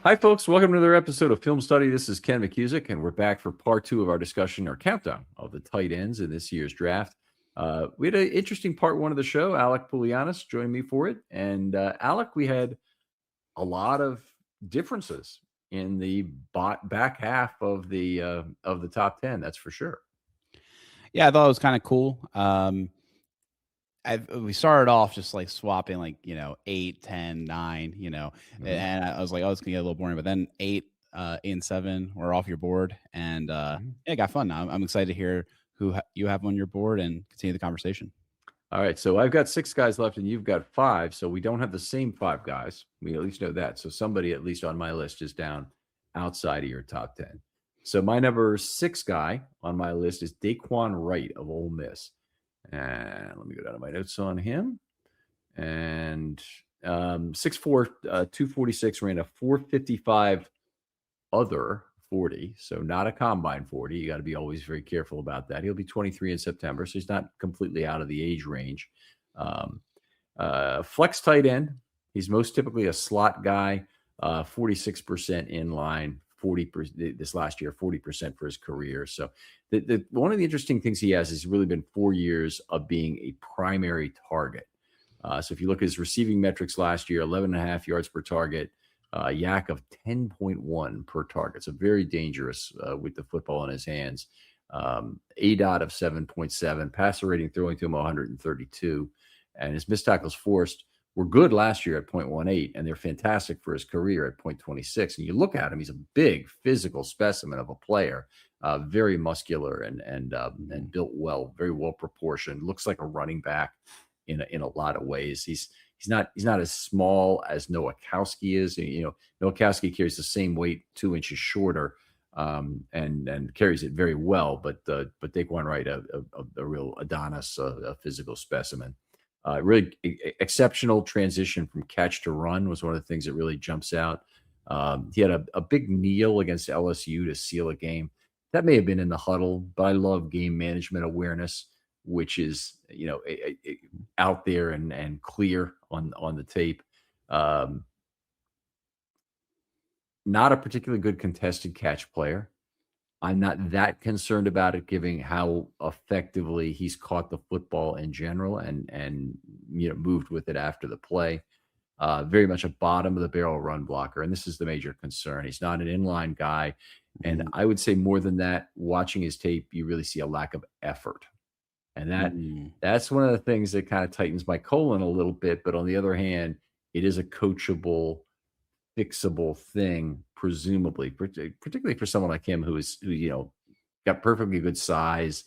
Hi, folks. Welcome to another episode of Film Study. This is Ken McKusick, and we're back for part 2 of our discussion, our countdown of the tight ends in this year's draft. We had an interesting part 1 of the show. Alec Pulianas joined me for it. And Alec, we had a lot of differences in the back half of the top 10. That's for sure. Yeah, I thought it was kind of cool. We started off just like swapping 8, 10, 9, and I was like, oh, it's gonna get a little boring. But then 8 and 7 were off your board, and it got fun. Now I'm excited to hear who you have on your board and continue the conversation. All right, so I've got 6 guys left, and you've got 5. So we don't have the same 5 guys. We at least know that. So somebody at least on my list is down outside of your top 10. So my number 6 guy on my list is Daquan Wright of Ole Miss. And let me go down to my notes on him. And 6'4", 246, ran a 455 other 40, so not a combine 40. You got to be always very careful about that. He'll be 23 in September, so he's not completely out of the age range. Flex tight end. He's most typically a slot guy, 46% in line. 40% this last year, 40% for his career. So one of the interesting things he has is really been 4 years of being a primary target. So if you look at his receiving metrics last year, 11.5 yards per target, yak of 10.1 per target. So very dangerous with the football in his hands. ADOT of 7.7, passer rating throwing to him 132, and his missed tackles forced were good last year at 0.18, and they're fantastic for his career at 0.26. And you look at him; he's a big physical specimen of a player, very muscular and built well, very well proportioned. Looks like a running back in a lot of ways. He's not as small as Nowakowski is. Nowakowski carries the same weight, 2 inches shorter, and carries it very well. But Daquan Wright, a real Adonis, a physical specimen. Really exceptional transition from catch to run was one of the things that really jumps out. He had a big kneel against LSU to seal a game. That may have been in the huddle, but I love game management awareness, which is out there and clear on the tape. Not a particularly good contested catch player. I'm not that concerned about it, given how effectively he's caught the football in general and moved with it after the play. Very much a bottom of the barrel run blocker, and this is the major concern. He's not an inline guy, and I would say more than that. Watching his tape, you really see a lack of effort, and that's one of the things that kind of tightens my colon a little bit. But on the other hand, it is a coachable, fixable thing, presumably, particularly for someone like him who got perfectly good size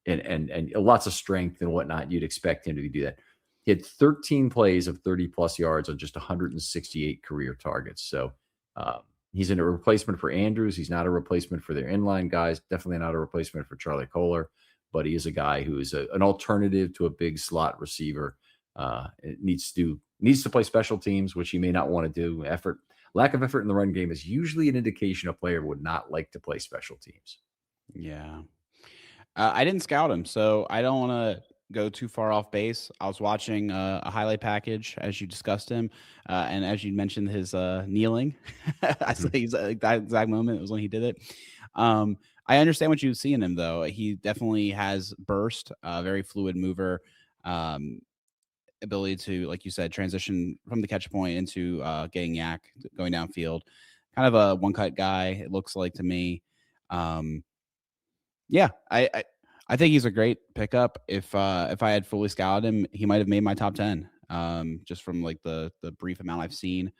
and lots of strength and whatnot. You'd expect him to do that. He had 13 plays of 30 plus yards on just 168 career targets. So he's a replacement for Andrews. He's not a replacement for their inline guys. Definitely not a replacement for Charlie Kohler, but he is a guy who is an alternative to a big slot receiver. It needs to play special teams, which he may not want to do. Lack of effort in the run game is usually an indication a player would not like to play special teams. Yeah. I didn't scout him, so I don't want to go too far off base. I was watching a highlight package as you discussed him, and as you mentioned his kneeling. I saw that exact moment was when he did it. I understand what you see in him, though. He definitely has burst, very fluid mover, ability to, like you said, transition from the catch point into getting yak, going downfield. Kind of a one-cut guy, it looks like to me. Yeah, I think he's a great pickup. If I had fully scouted him, he might have made my top 10, just from like the brief amount I've seen.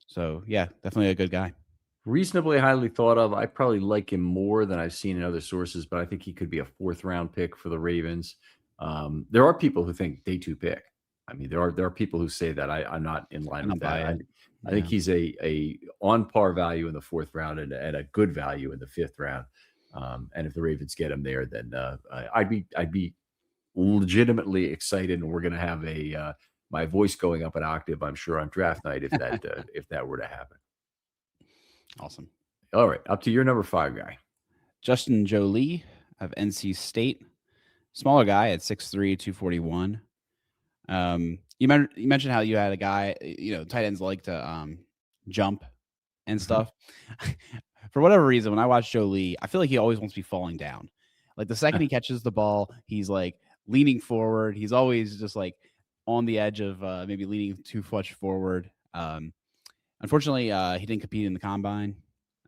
So yeah, definitely a good guy. Reasonably highly thought of. I probably like him more than I've seen in other sources, but I think he could be a 4th round pick for the Ravens. There are people who think day 2 pick. I mean, there are people who say that. I'm not in line with that. I think he's a on par value in the 4th round and a good value in the 5th round. And if the Ravens get him there, then I'd be legitimately excited, and we're going to have my voice going up an octave, I'm sure, on draft night if that were to happen. Awesome. All right, up to your number 5 guy, Justin Jolie of NC State. Smaller guy at 6'3", 241. You mentioned how you had a guy, tight ends like to jump and Mhm. stuff. For whatever reason, when I watch Jolie, I feel like he always wants to be falling down. Like the second he catches the ball, he's like leaning forward. He's always just like on the edge of maybe leaning too much forward. Unfortunately, he didn't compete in the combine.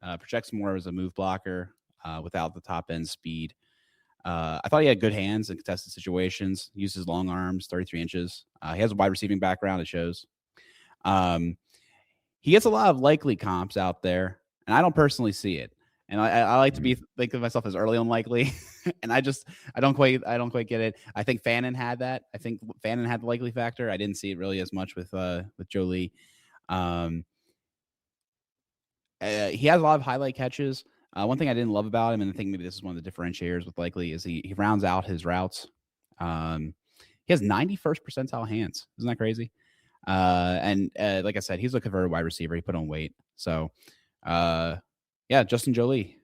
Projects more as a move blocker without the top end speed. I thought he had good hands in contested situations. Used his long arms, 33 inches. He has a wide receiving background. It shows. Um, he gets a lot of likely comps out there, and I don't personally see it. And I like to think of myself as early unlikely, and I don't quite get it. I think Fannin had that. I think Fannin had the likely factor. I didn't see it really as much with Jolie. He has a lot of highlight catches. One thing I didn't love about him, and I think maybe this is one of the differentiators with Likely, is he rounds out his routes. He has 91st percentile hands. Isn't that crazy? And like I said, he's a converted wide receiver. He put on weight. So, yeah, Justin Jolie,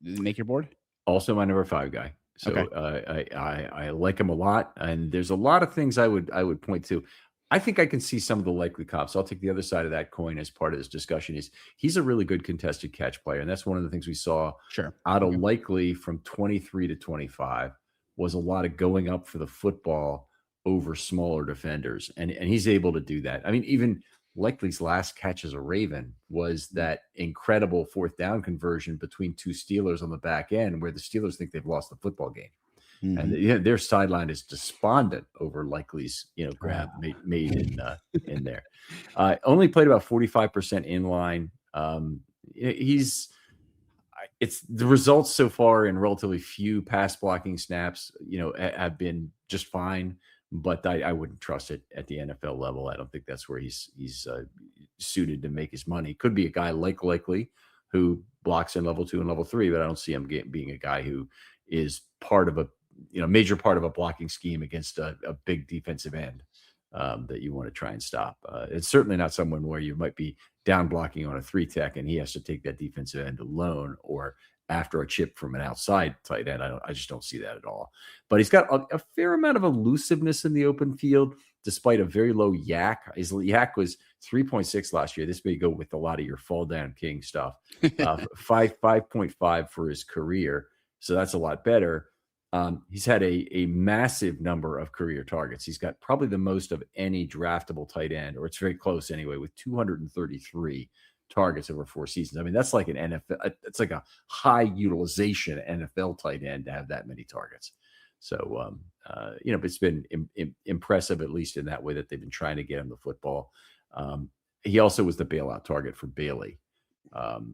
make your board. Also my number 5 guy. So Okay. I like him a lot, and there's a lot of things I would point to. I think I can see some of the likely comps. I'll take the other side of that coin as part of this discussion. Is he's a really good contested catch player, and that's one of the things we saw Sure. out of Okay. Likely from 23 to 25 was a lot of going up for the football over smaller defenders, and he's able to do that. I mean, even Likely's last catch as a Raven was that incredible fourth down conversion between two Steelers on the back end, where the Steelers think they've lost the football game. And their sideline is despondent over Likely's grab made in there. Only played about 45% in line. It's the results so far in relatively few pass blocking snaps, have been just fine, but I wouldn't trust it at the NFL level. I don't think that's where he's suited to make his money. Could be a guy like Likely who blocks in level 2 and level 3, but I don't see him being a guy who is part of a major part of a blocking scheme against a big defensive end that you want to try and stop. It's certainly not someone where you might be down blocking on a 3-tech and he has to take that defensive end alone, or after a chip from an outside tight end. I just don't see that at all. But he's got a fair amount of elusiveness in the open field, despite a very low yak. His yak was 3.6 last year. This may go with a lot of your fall down king stuff. 5.5 for his career. So that's a lot better. He's had a massive number of career targets. He's got probably the most of any draftable tight end, or it's very close anyway, with 233 targets over 4 seasons. I mean, that's like an NFL. It's like a high utilization NFL tight end to have that many targets. So, but it's been impressive, at least in that way, that they've been trying to get him the football. He also was the bailout target for Bailey.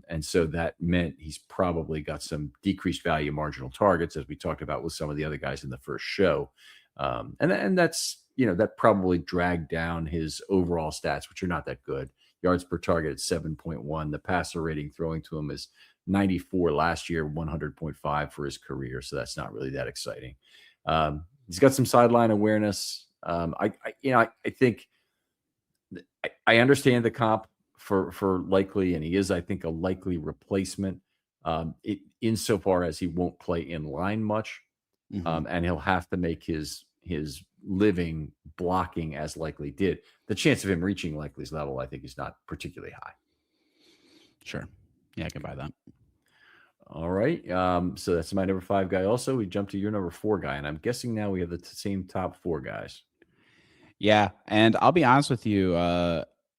And so that meant he's probably got some decreased value marginal targets, as we talked about with some of the other guys in the first show. And that's, that probably dragged down his overall stats, which are not that good. Yards per target at 7.1. The passer rating throwing to him is 94 last year, 100.5 for his career. So that's not really that exciting. He's got some sideline awareness. I think I understand the comp for Likely, and he is, I think, a likely replacement insofar as he won't play in line much, and he'll have to make his living blocking as Likely did. The chance of him reaching Likely's level, I think, is not particularly high. Sure. Yeah, I can buy that. All right. So that's my number 5 guy. Also, we jump to your number 4 guy, and I'm guessing now we have the same top 4 guys. Yeah, and I'll be honest with you.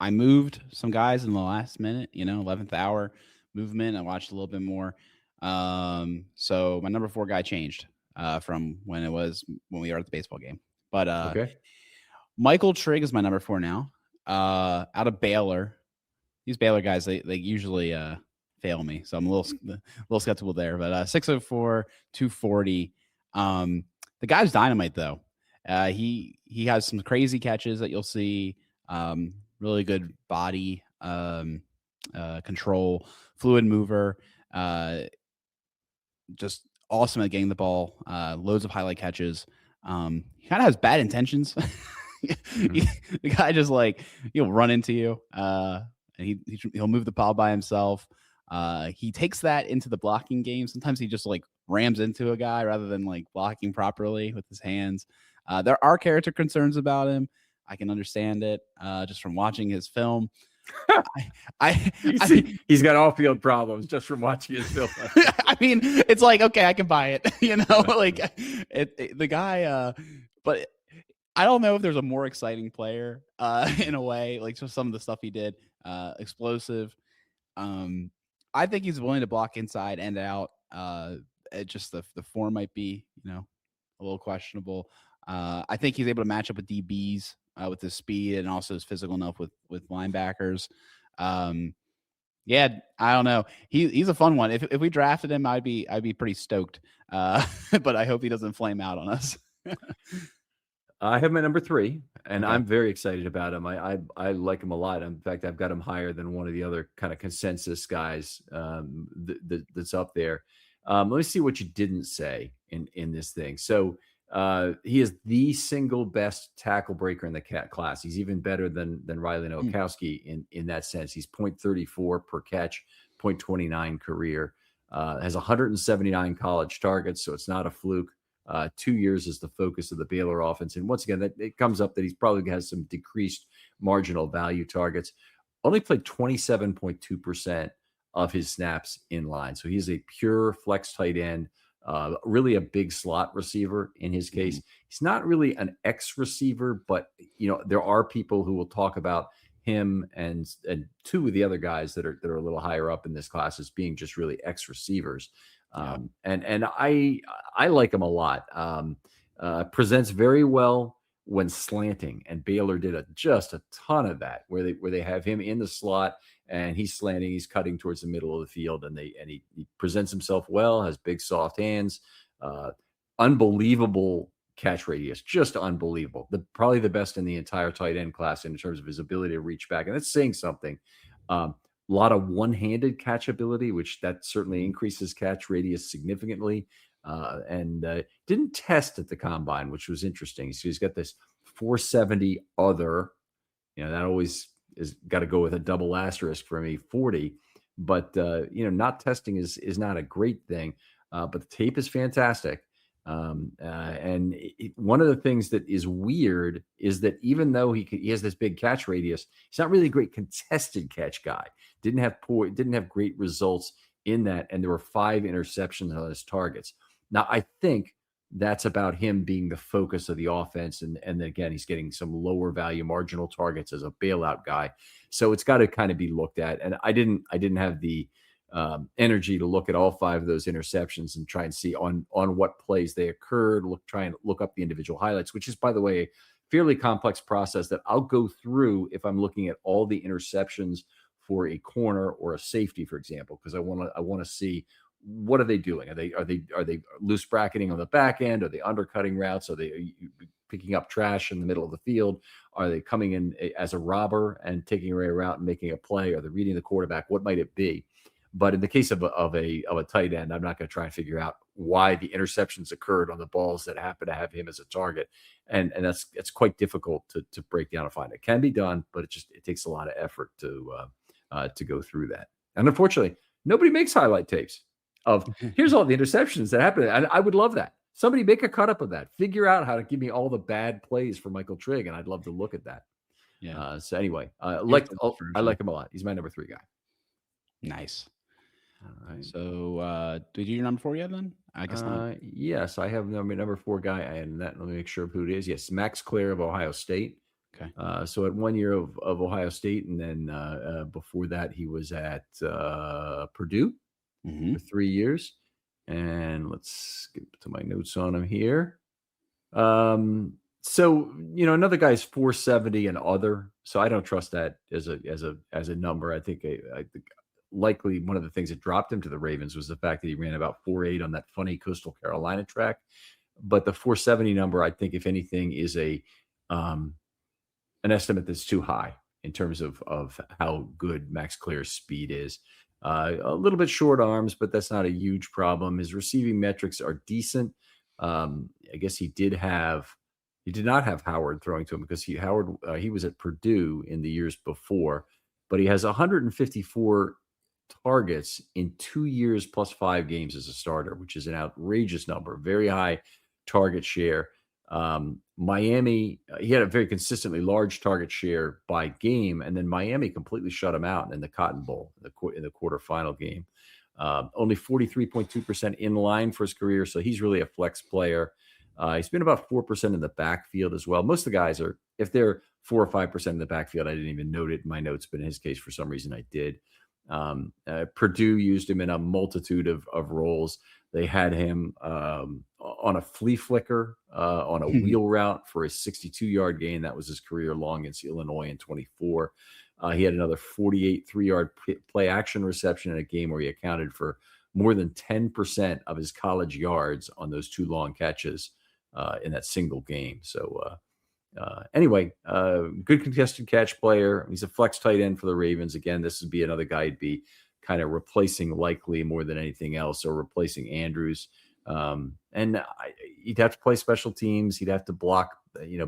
I moved some guys in the last minute, 11th hour movement. I watched a little bit more. So my number 4 guy changed from when we were at the baseball game. But Okay. Michael Trigg is my number 4 now. Out of Baylor. These Baylor guys, they usually fail me, so I'm a little skeptical there. But 604, 240. The guy's dynamite though. He has some crazy catches that you'll see. Really good body control, fluid mover. Just awesome at getting the ball. Loads of highlight catches. He kind of has bad intentions. The guy just he'll run into you, and he'll move the ball by himself. He takes that into the blocking game. Sometimes he just rams into a guy rather than blocking properly with his hands. There are character concerns about him. I can understand it just from watching his film. I, You I mean, see, he's got off-field problems just from watching his film. I mean, it's like, okay, I can buy it, like the guy, but I don't know if there's a more exciting player, in a way, like just some of the stuff he did, explosive. Um, I think he's willing to block inside and out. It just the form might be, a little questionable. I think he's able to match up with DBs, with his speed, and also is physical enough with linebackers. Um, yeah, I don't know. He's a fun one. If we drafted him, I'd be pretty stoked. But I hope he doesn't flame out on us. I have my number 3, and Okay. I'm very excited about him. I like him a lot. In fact, I've got him higher than one of the other kind of consensus guys that's up there. Let me see what you didn't say in this thing. So he is the single best tackle breaker in the class. He's even better than Riley Nowakowski in that sense. He's 0.34 per catch, 0.29 career. Has 179 college targets, so it's not a fluke. 2 years is the focus of the Baylor offense. And once again, that it comes up that he's probably has some decreased marginal value targets. Only played 27.2% of his snaps in line. So he's a pure flex tight end, really a big slot receiver in his case. He's not really an X receiver, but there are people who will talk about him and 2 of the other guys that are a little higher up in this class as being just really X receivers. And I like him a lot. Presents very well when slanting, and Baylor did just a ton of that, where they have him in the slot and he's slanting, he's cutting towards the middle of the field, and he presents himself well, has big soft hands, unbelievable catch radius, just unbelievable. Probably the best in the entire tight end class in terms of his ability to reach back, and that's saying something. A lot of one-handed catch ability, which that certainly increases catch radius significantly. And didn't test at the combine, which was interesting. So he's got this 470 other, that always is got to go with a double asterisk for me, 40. But not testing is not a great thing. But the tape is fantastic. And one of the things that is weird is that even though he has this big catch radius, he's not really a great contested catch guy. Didn't have great results in that, and there were 5 interceptions on his targets. Now I think that's about him being the focus of the offense, and then again he's getting some lower value marginal targets as a bailout guy. So it's got to kind of be looked at. And I didn't have the energy to look at all 5 of those interceptions and try and see on what plays they occurred. Try and look up the individual highlights, which is, by the way, a fairly complex process that I'll go through if I'm looking at all the interceptions for a corner or a safety, for example, because I want to see what are they doing. Are they loose bracketing on the back end? Are they undercutting routes? Are they picking up trash in the middle of the field? Are they coming in as a robber and taking away a route and making a play? Are they reading the quarterback? What might it be? But in the case of a tight end, I'm not going to try and figure out why the interceptions occurred on the balls that happen to have him as a target, and that's quite difficult to break down and find. It can be done, but it takes a lot of effort to go through that. And unfortunately, nobody makes highlight tapes of here's all the interceptions that happened. And I would love that. Somebody make a cut up of that. Figure out how to give me all the bad plays for Michael Trigg, and I'd love to look at that. Yeah. So anyway, I like him a lot. He's my number 3 guy. Nice. All right. So, did you do your number 4 yet? Then I guess not. Yes, I have number 4 guy, and let me make sure of who it is. Yes, Max Clare of Ohio State. Okay. So at 1 year of Ohio State, and then before that, he was at Purdue for 3 years. And let's get to my notes on him here. So another guy's 470 and other. So I don't trust that as a number. I think likely one of the things that dropped him to the Ravens was the fact that he ran about 4.8 on that funny Coastal Carolina track. But the 470 number, I think, if anything, is an estimate that's too high in terms of how good Max Clare's speed is. A little bit short arms, but that's not a huge problem. His receiving metrics are decent. I guess he did not have Howard throwing to him because he was at Purdue in the years before, but he has 154 targets in 2 years plus 5 games as a starter, which is an outrageous number, very high target share. Miami, he had a very consistently large target share by game, and then Miami completely shut him out in the Cotton Bowl, in the quarterfinal game. Only 43.2% in line for his career, so he's really a flex player. He's been about 4% in the backfield as well. Most of the guys are, if they're 4 or 5% in the backfield, I didn't even note it in my notes, but in his case, for some reason, I did. Purdue used him in a multitude of roles. They had him on a flea flicker, on a wheel route for a 62-yard gain. That was his career long against Illinois in 24. He had another 48 3-yard play action reception in a game where he accounted for more than 10% of his college yards on those 2 long catches in that single game. So anyway, good contested catch player. He's a flex tight end for the Ravens. Again, this would be another guy who'd be kind of replacing likely more than anything else, or replacing Andrews. He'd have to play special teams. He'd have to block,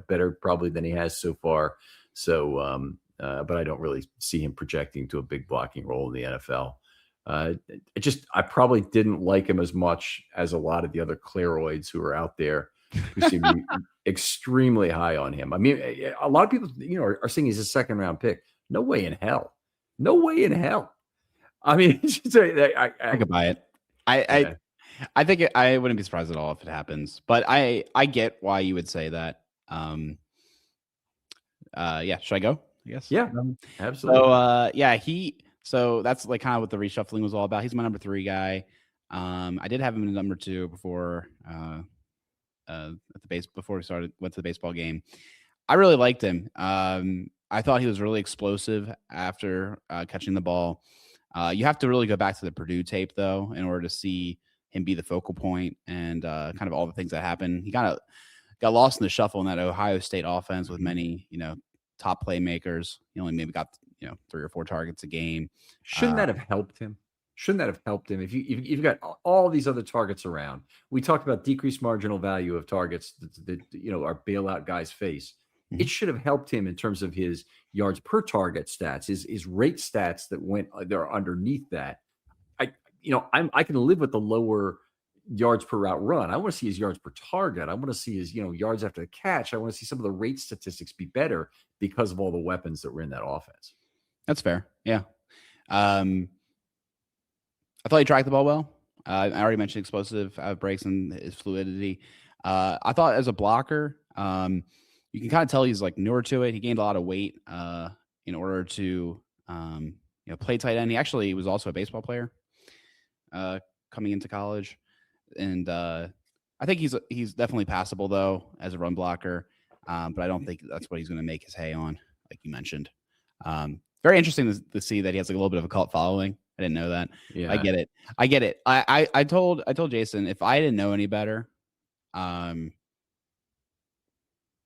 better probably than he has so far. So, but I don't really see him projecting to a big blocking role in the NFL. I probably didn't like him as much as a lot of the other Claroids who are out there who seem to be extremely high on him. I mean, a lot of people, are saying he's a second round pick. No way in hell. No way in hell. I mean, I could buy it. I think I wouldn't be surprised at all if it happens, but I get why you would say that. Yeah, should I go? I guess. Yeah, absolutely. So that's like kind of what the reshuffling was all about. He's my number 3 guy. I did have him in number 2 before before we went to the baseball game. I really liked him. I thought he was really explosive after catching the ball. You have to really go back to the Purdue tape though in order to see him be the focal point and kind of all the things that happened. He kind of got lost in the shuffle in that Ohio State offense with many, top playmakers. He only maybe got 3 or 4 targets a game. Shouldn't that have helped him? Shouldn't that have helped him if you've got all these other targets around? We talked about decreased marginal value of targets that our bailout guys face. Mm-hmm. It should have helped him in terms of his yards per target stats, his rate stats that are underneath that. I can live with the lower yards per route run. I want to see his yards per target. I want to see his yards after the catch. I want to see some of the rate statistics be better because of all the weapons that were in that offense. That's fair. Yeah. I thought he tracked the ball well. I already mentioned explosive breaks and his fluidity. I thought as a blocker, you can kind of tell he's like newer to it. He gained a lot of weight in order to play tight end. He actually was also a baseball player coming into college, and I think he's definitely passable though as a run blocker. But I don't think that's what he's going to make his hay on, like you mentioned. Very interesting to see that he has like a little bit of a cult following. I didn't know that. Yeah. I get it. I told Jason if I didn't know any better, and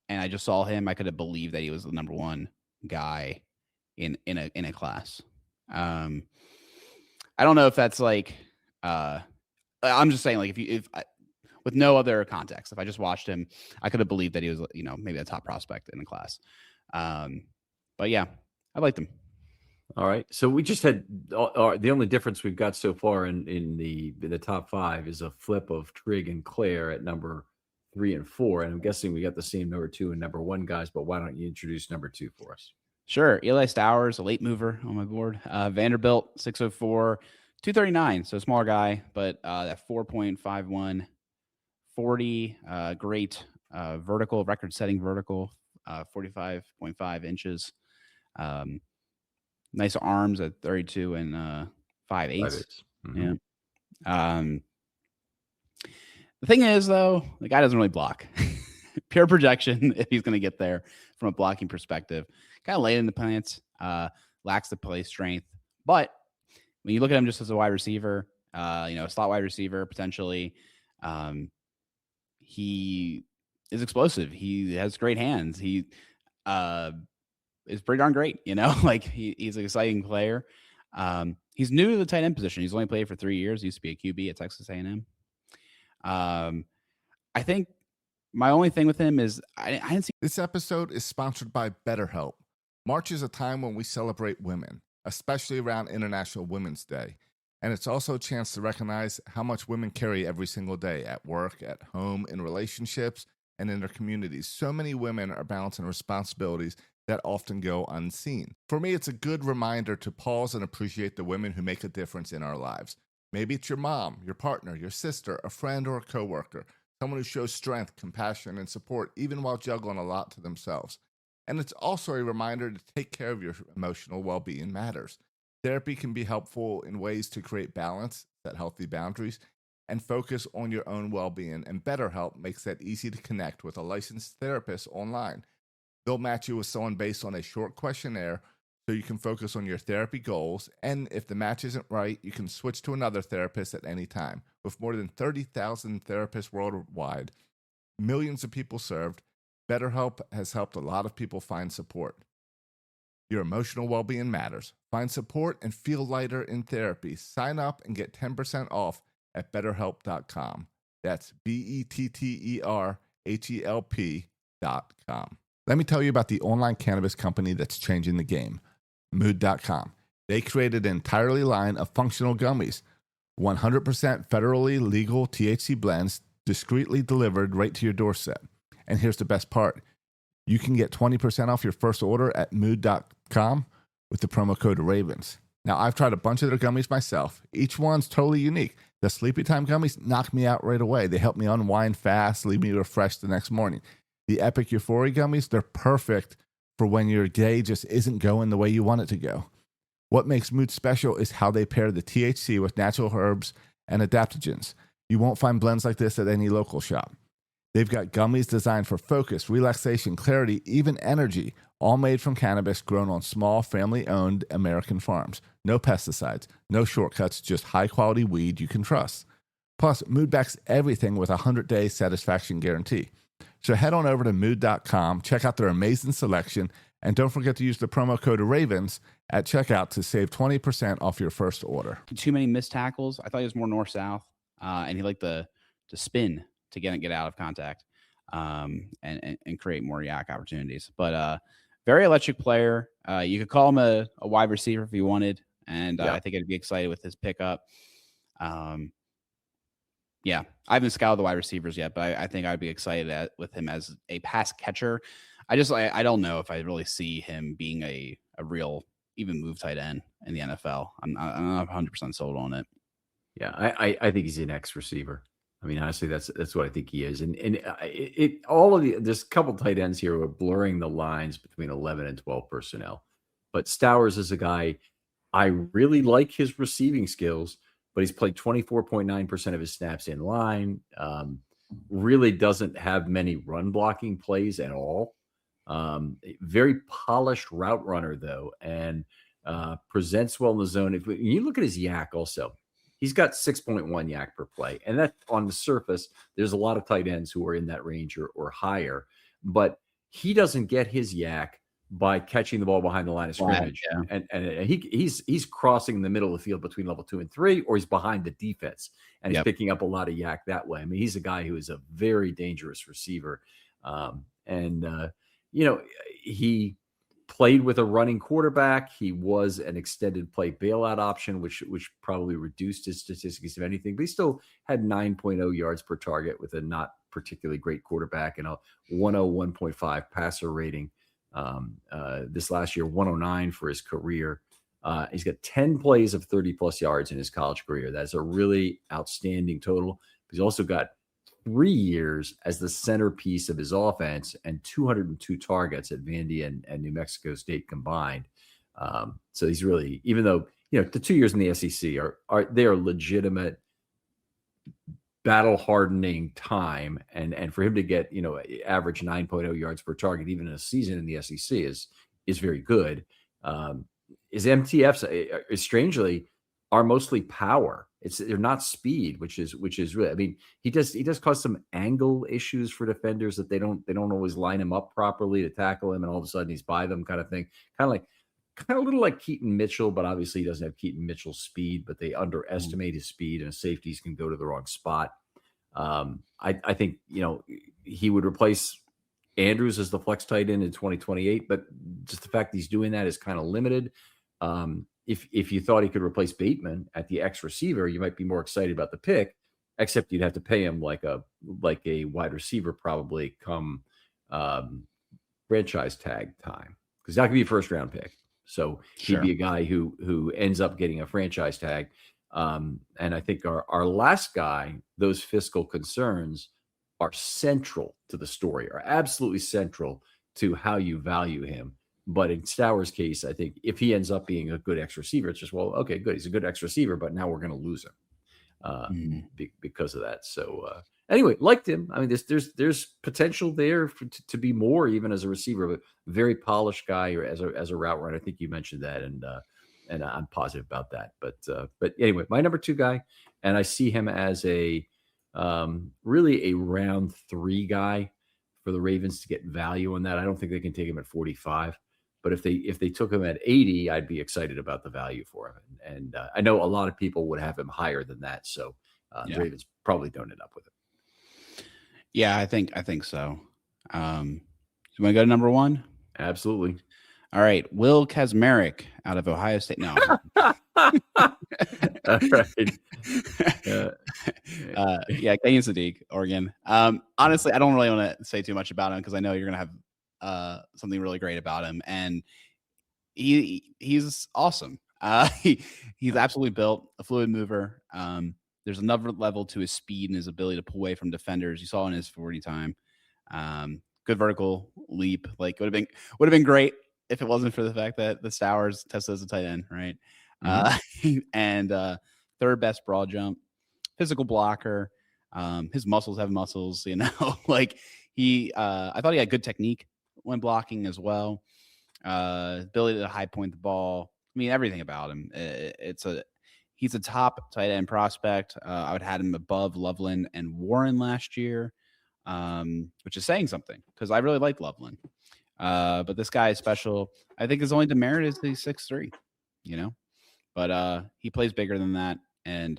I just saw him, I could have believed that he was the number 1 guy in a class. I don't know if that's like, I'm just saying like if with no other context, if I just watched him, I could have believed that he was maybe a top prospect in the class. But yeah, I liked him. All right. So we just had the only difference we've got so far in the top 5 is a flip of Trigg and Claire at number 3 and 4. And I'm guessing we got the same number 2 and number 1 guys, but why don't you introduce number 2 for us? Sure. Eli Stowers, a late mover on my board. Vanderbilt, 604, 239. So a smaller guy, but that 4.51, 40, great vertical, record-setting vertical, 45.5 inches. Nice arms at 32 and 5/8. Mm-hmm. Yeah. The thing is, though, the guy doesn't really block. Pure projection if he's going to get there from a blocking perspective. Kind of late in the pants, lacks the play strength. But when you look at him just as a wide receiver, a slot wide receiver potentially, he is explosive. He has great hands. He is pretty darn great, like he's an exciting player. He's new to the tight end position. He's only played for 3 years. He used to be a QB at Texas A&M. I think my only thing with him is I didn't see. This episode is sponsored by BetterHelp. March is a time when we celebrate women, especially around International Women's Day. And it's also a chance to recognize how much women carry every single day at work, at home, in relationships, and in their communities. So many women are balancing responsibilities that often go unseen. For me, it's a good reminder to pause and appreciate the women who make a difference in our lives. Maybe it's your mom, your partner, your sister, a friend, or a coworker, someone who shows strength, compassion, and support even while juggling a lot to themselves. And it's also a reminder to take care of your emotional well-being matters. Therapy can be helpful in ways to create balance, set healthy boundaries, and focus on your own well-being. And BetterHelp makes that easy to connect with a licensed therapist online. They'll match you with someone based on a short questionnaire so you can focus on your therapy goals. And if the match isn't right, you can switch to another therapist at any time. With more than 30,000 therapists worldwide, millions of people served, BetterHelp has helped a lot of people find support. Your emotional well-being matters. Find support and feel lighter in therapy. Sign up and get 10% off at BetterHelp.com. That's BetterHelp.com. Let me tell you about the online cannabis company that's changing the game, Mood.com. They created an entirely line of functional gummies, 100% federally legal THC blends discreetly delivered right to your doorstep. And here's the best part. You can get 20% off your first order at Mood.com with the promo code RAVENS. Now, I've tried a bunch of their gummies myself. Each one's totally unique. The Sleepy Time gummies knock me out right away. They help me unwind fast, leave me refreshed the next morning. The Epic Euphoria gummies, they're perfect for when your day just isn't going the way you want it to go. What makes Mood special is how they pair the THC with natural herbs and adaptogens. You won't find blends like this at any local shop. They've got gummies designed for focus, relaxation, clarity, even energy, all made from cannabis grown on small, family-owned American farms. No pesticides, no shortcuts, just high-quality weed you can trust. Plus, Mood backs everything with a 100-day satisfaction guarantee. So head on over to Mood.com, check out their amazing selection, and don't forget to use the promo code RAVENS at checkout to save 20% off your first order. Too many missed tackles. I thought he was more north-south, and he liked to spin to get out of contact and create more yak opportunities. But very electric player. You could call him a wide receiver if you wanted, and I think I'd be excited with his pickup. Yeah, I haven't scouted the wide receivers yet, but I think I'd be excited with him as a pass catcher. I don't know if I really see him being a real even move tight end in the NFL. I'm not 100% sold on it. Yeah, I think he's an X receiver. I mean, honestly, that's what I think he is. And there's a couple tight ends here who are blurring the lines between 11 and 12 personnel. But Stowers is a guy, I really like his receiving skills, but he's played 24.9% of his snaps in line. Really doesn't have many run blocking plays at all. Very polished route runner, though, and presents well in the zone. If you look at his yak also, he's got 6.1 yak per play. And that on the surface, there's a lot of tight ends who are in that range or higher. But he doesn't get his yak by catching the ball behind the line of scrimmage. Yeah. And he's crossing the middle of the field between level 2 and 3, or he's behind the defense. And he's picking up a lot of yak that way. I mean, he's a guy who is a very dangerous receiver. He played with a running quarterback. He was an extended play bailout option, which probably reduced his statistics, if anything. But he still had 9.0 yards per target with a not particularly great quarterback and a 101.5 passer rating. This last year, 109 for his career. He's got 10 plays of 30-plus yards in his college career. That's a really outstanding total. He's also got 3 years as the centerpiece of his offense and 202 targets at Vandy and New Mexico State combined. So he's really, even though, the 2 years in the SEC are legitimate battle hardening time. And for him to get, average 9.0 yards per target, even in a season in the SEC is very good. His MTFs strangely are mostly power. They're not speed, which is really, I mean, he does cause some angle issues for defenders that they don't always line him up properly to tackle him, and all of a sudden he's by them, kind of thing. Kind of a little like Keaton Mitchell, but obviously he doesn't have Keaton Mitchell's speed, but they underestimate his speed, and safeties can go to the wrong spot. I think, he would replace Andrews as the flex tight end in 2028, but just the fact that he's doing that is kind of limited. If you thought he could replace Bateman at the X receiver, you might be more excited about the pick. except you'd have to pay him like a wide receiver probably come franchise tag time, because that could be a first round pick. So he'd be a guy who ends up getting a franchise tag. And I think our last guy, those fiscal concerns are central to the story, are absolutely central to how you value him. But in Stowers' case, I think if he ends up being a good X receiver, it's just, well, okay, good. He's a good X receiver, but now we're going to lose him because of that. So anyway, liked him. I mean, there's potential there to be more even as a receiver, but very polished guy or as a route runner. I think you mentioned that, and I'm positive about that. But anyway, my number 2 guy, and I see him as a really a round 3 guy for the Ravens to get value on that. I don't think they can take him at 45. But if they took him at 80, I'd be excited about the value for him. And I know a lot of people would have him higher than that. So the Ravens probably don't end up with it. Yeah, I think so. You want to go to number 1? Absolutely. All right. Will Kazmarek out of Ohio State. No. All right. Kenyon Sadiq, Oregon. Honestly, I don't really want to say too much about him because I know you're going to have something really great about him, and he's awesome. He's absolutely built, a fluid mover. There's another level to his speed and his ability to pull away from defenders. You saw in his 40 time. Good vertical leap. Like would have been great if it wasn't for the fact that the Stowers tested as a tight end, right? And third best broad jump, physical blocker. His muscles have muscles, like I thought he had good technique when blocking as well. Ability to high point the ball. I mean, everything about him. He's a top tight end prospect. I would have him above Loveland and Warren last year, which is saying something because I really like Loveland. But this guy is special. I think his only demerit is he's 6'3", but he plays bigger than that and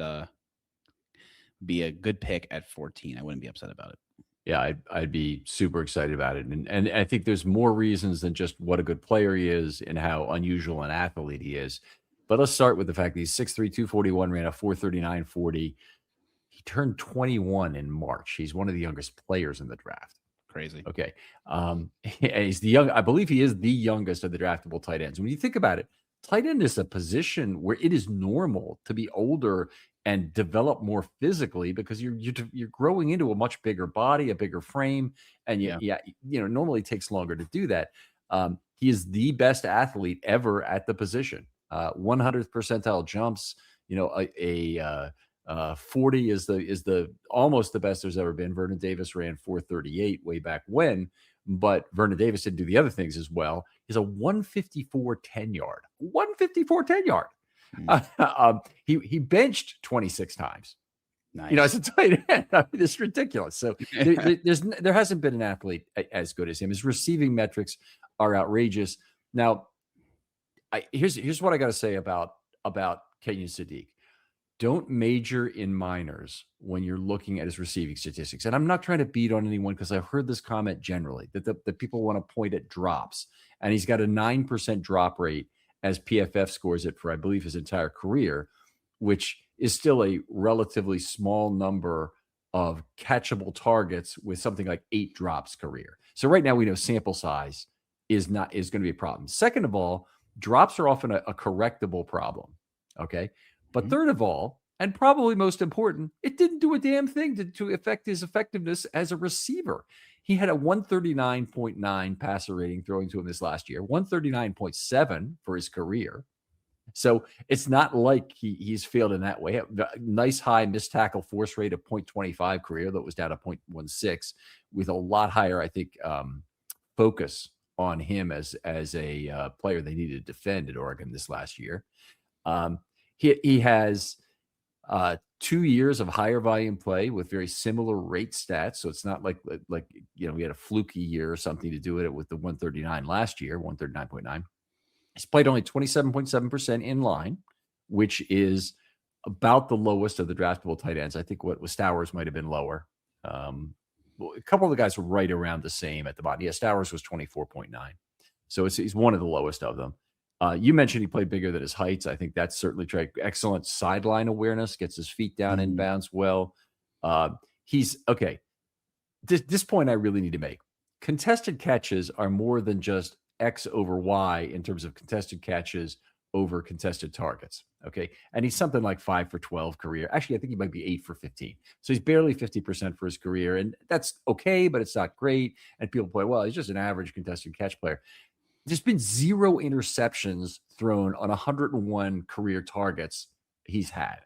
be a good pick at 14. I wouldn't be upset about it. Yeah, I'd be super excited about it. And I think there's more reasons than just what a good player he is and how unusual an athlete he is. But let's start with the fact that he's 6'3", 241, ran a 4.39.40. He turned 21 in March. He's one of the youngest players in the draft. Crazy. Okay. He's I believe he is the youngest of the draftable tight ends. When you think about it, tight end is a position where it is normal to be older and develop more physically because you're growing into a much bigger body, a bigger frame, and normally it takes longer to do that. He is the best athlete ever at the position. 100th percentile jumps. 40 is the almost the best there's ever been. Vernon Davis ran 4.38 way back when, but Vernon Davis didn't do the other things as well. He's a 154 10-yard. 154 10-yard. He benched 26 times. Nice. As a tight end. I mean, it's ridiculous. So there hasn't been an athlete as good as him. His receiving metrics are outrageous. Now, here's what I got to say about Kenyon Sadiq. Don't major in minors when you're looking at his receiving statistics. And I'm not trying to beat on anyone because I've heard this comment generally that the people want to point at drops. And he's got a 9% drop rate as PFF scores it for, I believe, his entire career, which is still a relatively small number of catchable targets with something like 8 drops career. So right now we know sample size is going to be a problem. Second of all, drops are often a correctable problem. Okay. But third of all, and probably most important, it didn't do a damn thing to affect his effectiveness as a receiver. He had a 139.9 passer rating throwing to him this last year, 139.7 for his career. So it's not like he's failed in that way. Nice high missed tackle force rate of 0.25 career that was down to 0.16 with a lot higher, I think, focus on him as a player they needed to defend at Oregon this last year. He has 2 years of higher volume play with very similar rate stats. So it's not like he had a fluky year or something to do it with the 139 last year, 139.9. He's played only 27.7% in line, which is about the lowest of the draftable tight ends. I think what with Stowers might have been lower. A couple of the guys were right around the same at the bottom. Yeah, Stowers was 24.9. So he's one of the lowest of them. You mentioned he played bigger than his heights. I think that's certainly true. Excellent sideline awareness, gets his feet down inbounds well. He's okay. This point I really need to make. Contested catches are more than just X over Y in terms of contested catches over contested targets. Okay. And he's something like 5 for 12 career. Actually, I think he might be 8 for 15. So he's barely 50% for his career. And that's okay, but it's not great. And people play, well, he's just an average contested catch player. There's been 0 interceptions thrown on 101 career targets he's had.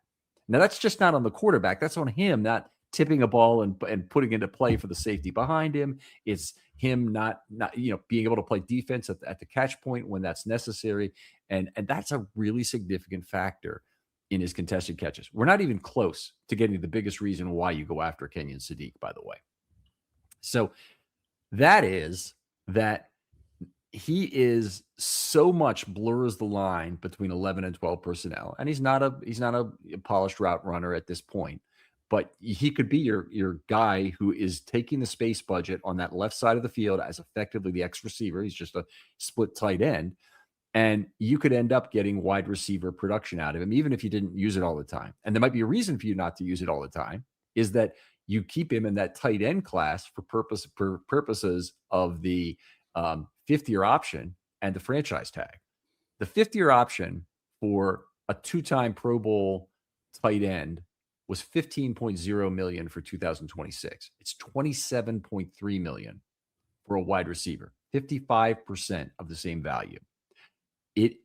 Now, that's just not on the quarterback. That's on him not tipping a ball and putting into play for the safety behind him. It's him not being able to play defense at the catch point when that's necessary. And that's a really significant factor in his contested catches. We're not even close to getting the biggest reason why you go after Kenyon Sadiq, by the way. So that is that he is so much blurs the line between 11 and 12 personnel. And he's not a polished route runner at this point, but he could be your guy who is taking the space budget on that left side of the field as effectively the X receiver. He's just a split tight end. And you could end up getting wide receiver production out of him, even if you didn't use it all the time. And there might be a reason for you not to use it all the time, is that you keep him in that tight end class for purposes of the fifth-year option and the franchise tag. The fifth-year option for a 2-time Pro Bowl tight end was $15.0 million for 2026. It's $27.3 million for a wide receiver, 55% of the same value. It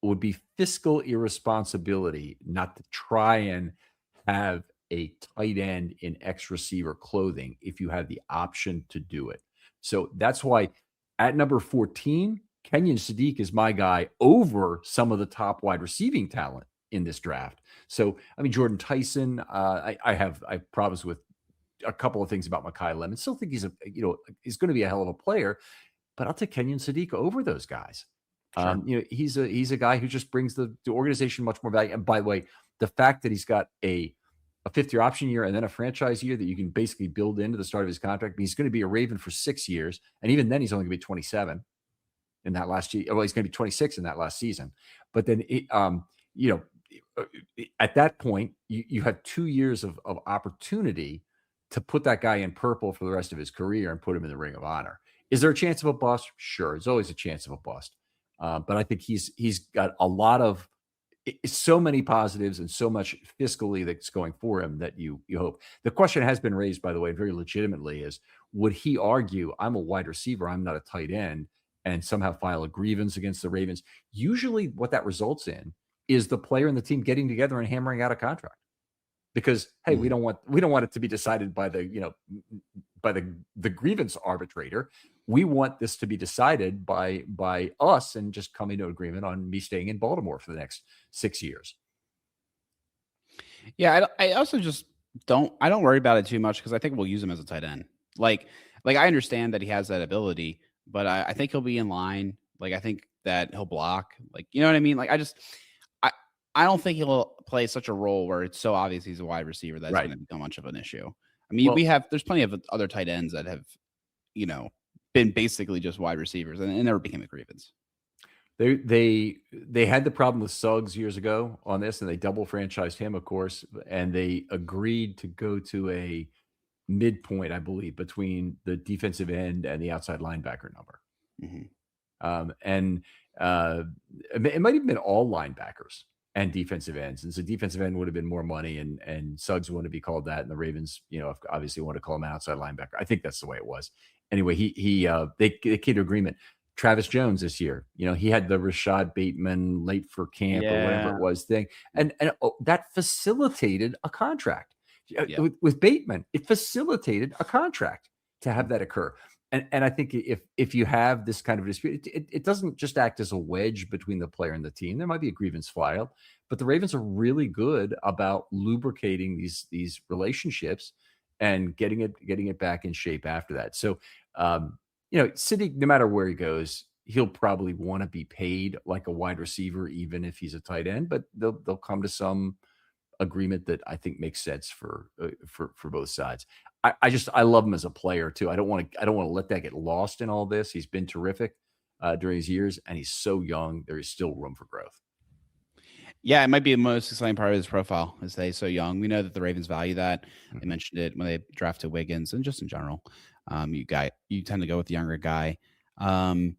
would be fiscal irresponsibility not to try and have a tight end in X receiver clothing if you have the option to do it. So that's why at number 14, Kenyon Sadiq is my guy over some of the top wide receiving talent in this draft. So, I mean, Jordan Tyson, I promise with a couple of things about Mekhi Lemon. Still think he's going to be a hell of a player, but I'll take Kenyon Sadiq over those guys. Sure. He's a guy who just brings the organization much more value. And by the way, the fact that he's got a fifth-year option year and then a franchise year that you can basically build into the start of his contract. He's going to be a Raven for 6 years. And even then he's only going to be 27 in that last year. Well, he's going to be 26 in that last season. But then, at that point, you have 2 years of opportunity to put that guy in purple for the rest of his career and put him in the Ring of Honor. Is there a chance of a bust? Sure. There's always a chance of a bust. But I think he's got a lot of so many positives and so much fiscally that's going for him that you hope. The question has been raised, by the way, very legitimately, is would he argue, I'm a wide receiver, I'm not a tight end, and somehow file a grievance against the Ravens? Usually what that results in is the player and the team getting together and hammering out a contract. Because, hey, we don't want it to be decided by the grievance arbitrator. We want this to be decided by us and just coming to an agreement on me staying in Baltimore for the next 6 years. Yeah, I also just don't worry about it too much because I think we'll use him as a tight end. Like I understand that he has that ability, but I think he'll be in line. Like I think that he'll block. Like, you know what I mean? Like I don't think he'll play such a role where it's so obvious he's a wide receiver that's going to become much of an issue. I mean, there's plenty of other tight ends that have, been basically just wide receivers and it never became a grievance. They had the problem with Suggs years ago on this, and they double franchised him, of course, and they agreed to go to a midpoint, I believe, between the defensive end and the outside linebacker number. Mm-hmm. It might have been all linebackers and defensive ends. And so defensive end would have been more money and Suggs wouldn't be called that. And the Ravens, obviously want to call him an outside linebacker. I think that's the way it was. Anyway, they came to agreement. Travis Jones this year, he had the Rashad Bateman late for camp or whatever it was thing. And that facilitated a contract with Bateman. It facilitated a contract to have that occur. And I think if you have this kind of dispute, it doesn't just act as a wedge between the player and the team. There might be a grievance filed, but the Ravens are really good about lubricating these relationships and getting it back in shape after that. So, Sadiq, no matter where he goes, he'll probably want to be paid like a wide receiver, even if he's a tight end. But they'll come to some agreement that I think makes sense for both sides. I love him as a player too. I don't want to let that get lost in all this. He's been terrific during his years, and he's so young. There is still room for growth. Yeah, it might be the most exciting part of his profile is that he's so young. We know that the Ravens value that. They mentioned it when they drafted Wiggins and just in general. You tend to go with the younger guy. Yeah,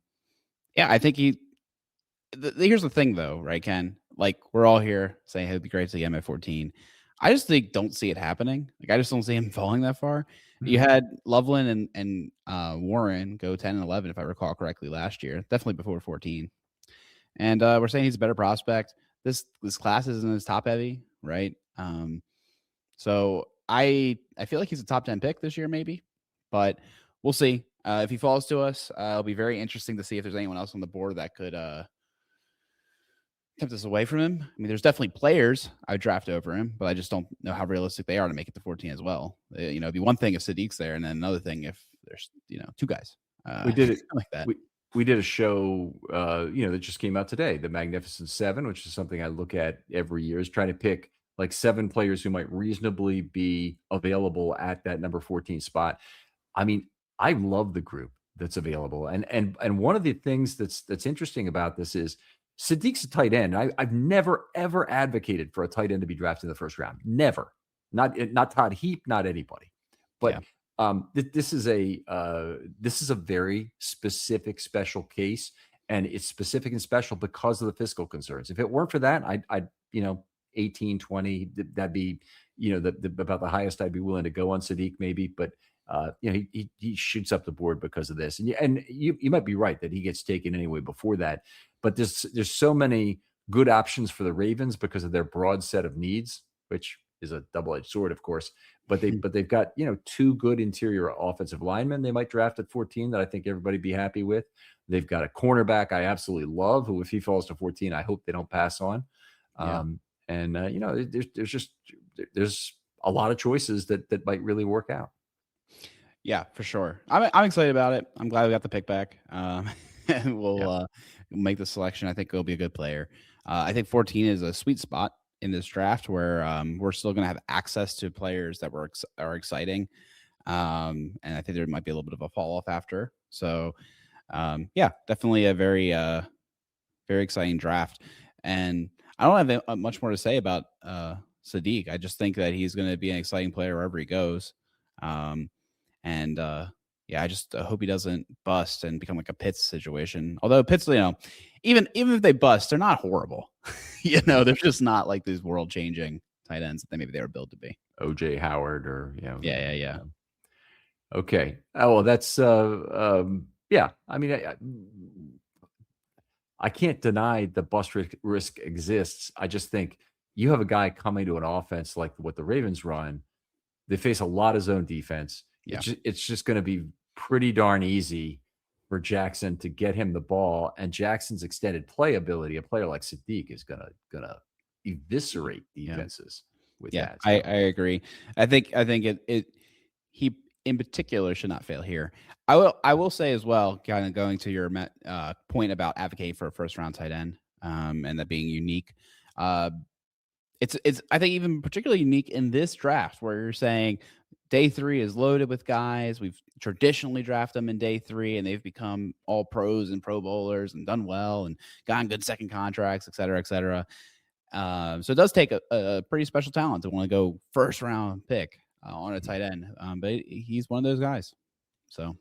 I think here's the thing though, right, Ken? Like we're all here saying it'd be great to get him at 14. I just don't see it happening. Like I just don't see him falling that far. You had Loveland and Warren go 10 and 11, if I recall correctly, last year, definitely before 14. And we're saying he's a better prospect. This class isn't as top heavy, right? So I feel like he's a top 10 pick this year, maybe, but we'll see. If he falls to us, it'll be very interesting to see if there's anyone else on the board that could tempt us away from him. I mean, there's definitely players I would draft over him, but I just don't know how realistic they are to make it to 14 as well. It'd be one thing if Sadiq's there, and then another thing if there's two guys. We did it like that. We did a show, that just came out today, the Magnificent Seven, which is something I look at every year, is trying to pick like 7 players who might reasonably be available at that number 14 spot. I mean, I love the group that's available, and one of the things that's interesting about this is Sadiq's a tight end. I've never ever advocated for a tight end to be drafted in the first round. Never, not Todd Heap, not anybody. But this is a very specific, special case, and it's specific and special because of the fiscal concerns. If it weren't for that, I'd 18, 20, that'd be about the highest I'd be willing to go on Sadiq, maybe. But he shoots up the board because of this, and you might be right that he gets taken anyway before that. But there's so many good options for the Ravens because of their broad set of needs, which is a double-edged sword, of course. But they've got 2 good interior offensive linemen they might draft at 14 that I think everybody'd be happy with. They've got a cornerback I absolutely love, who if he falls to 14, I hope they don't pass on. There's a lot of choices that might really work out. Yeah, for sure. I'm excited about it. I'm glad we got the pick back. And we'll make the selection. I think he'll be a good player. I think 14 is a sweet spot in this draft where we're still going to have access to players that are exciting. And I think there might be a little bit of a fall off after. So, definitely a very, very exciting draft. And I don't have much more to say about Sadiq. I just think that he's going to be an exciting player wherever he goes. I just hope he doesn't bust and become like a Pitts situation. Although Pitts, even if they bust, they're not horrible. They're just not like these world changing tight ends that maybe they were built to be. OJ Howard or Yeah. Okay. Oh well, that's I mean, I can't deny the bust risk exists. I just think you have a guy coming to an offense like what the Ravens run. They face a lot of zone defense. Yeah. It's just going to be pretty darn easy for Jackson to get him the ball, and Jackson's extended play ability, a player like Sadiq, is gonna eviscerate defenses with that. So. I agree. I think he in particular should not fail here. I will say as well, kind of going to your point about advocating for a first round tight end, and that being unique. It's I think even particularly unique in this draft where you're saying day 3 is loaded with guys. We've traditionally drafted them in day 3, and they've become all pros and pro bowlers and done well and gotten good second contracts, et cetera, et cetera. So it does take a pretty special talent to want to go first round pick on a tight end. But he's one of those guys. So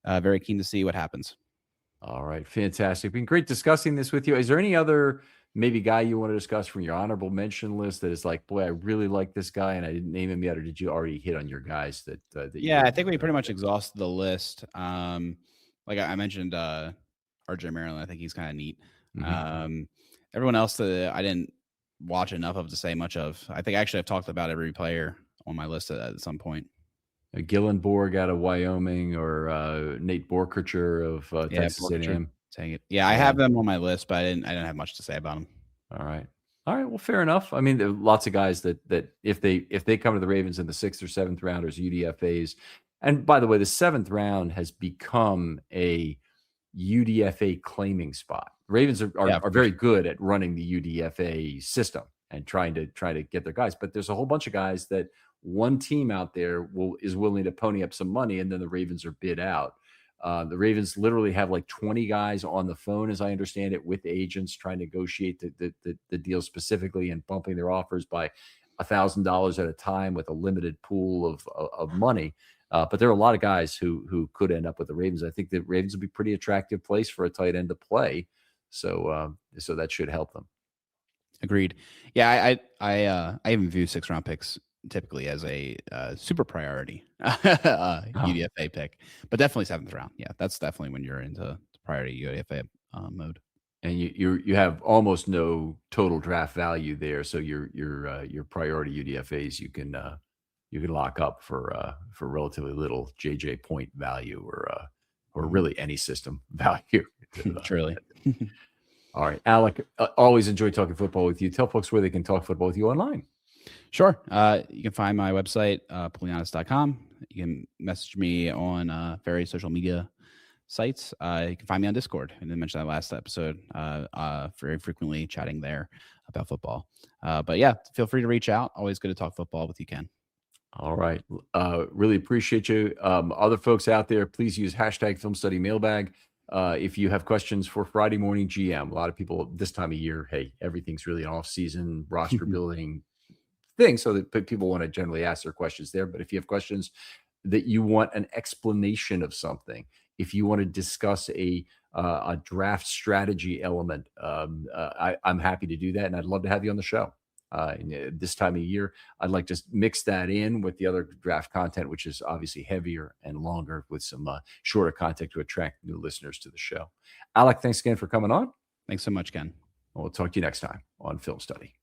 very keen to see what happens. All right. Fantastic. Been great discussing this with you. Is there any other maybe guy you want to discuss from your honorable mention list that is like, boy, I really like this guy and I didn't name him yet, or did you already hit on your guys that I think we pretty much exhausted the list. Like I mentioned RJ Maryland. I think he's kind of neat. Everyone else that I didn't watch enough of to say much of. I think actually I've talked about every player on my list at some point. Gillenborg out of Wyoming, or Nate Borkercher of Texas A&M. Yeah, I have them on my list, but I didn't have much to say about them. All right. Well, fair enough. I mean, there are lots of guys that if they come to the Ravens in the 6th or 7th round as UDFAs, and by the way, the 7th round has become a UDFA claiming spot. Ravens are very good at running the UDFA system and trying to get their guys, but there's a whole bunch of guys that one team out there is willing to pony up some money, and then the Ravens are bid out. The Ravens literally have like 20 guys on the phone, as I understand it, with agents trying to negotiate the deal specifically and bumping their offers by $1,000 at a time with a limited pool of money. But there are a lot of guys who could end up with the Ravens. I think the Ravens would be a pretty attractive place for a tight end to play. So that should help them. Agreed. Yeah, I even view 6-round picks typically as a super priority UDFA pick, but definitely 7th round. Yeah, that's definitely when you're into priority UDFA mode. And you have almost no total draft value there, so your priority UDFAs you can lock up for relatively little JJ point value or really any system value. Truly. All right, Alec, always enjoy talking football with you. Tell folks where they can talk football with you online. Sure. You can find my website, Pulianas.com. You can message me on various social media sites. You can find me on Discord. I didn't mention that last episode. Very frequently chatting there about football. But yeah, feel free to reach out. Always good to talk football with you, Ken. All right. Really appreciate you. Other folks out there, please use hashtag Film Study Mailbag. If you have questions for Friday morning GM, a lot of people this time of year, hey, everything's really an off-season roster building thing, so that people want to generally ask their questions there. But if you have questions that you want an explanation of something, if you want to discuss a draft strategy element, I'm happy to do that, and I'd love to have you on the show. This time of year, I'd like to mix that in with the other draft content, which is obviously heavier and longer with some shorter content to attract new listeners to the show. Alec, thanks again for coming on. Thanks so much, Ken. We'll talk to you next time on Film Study.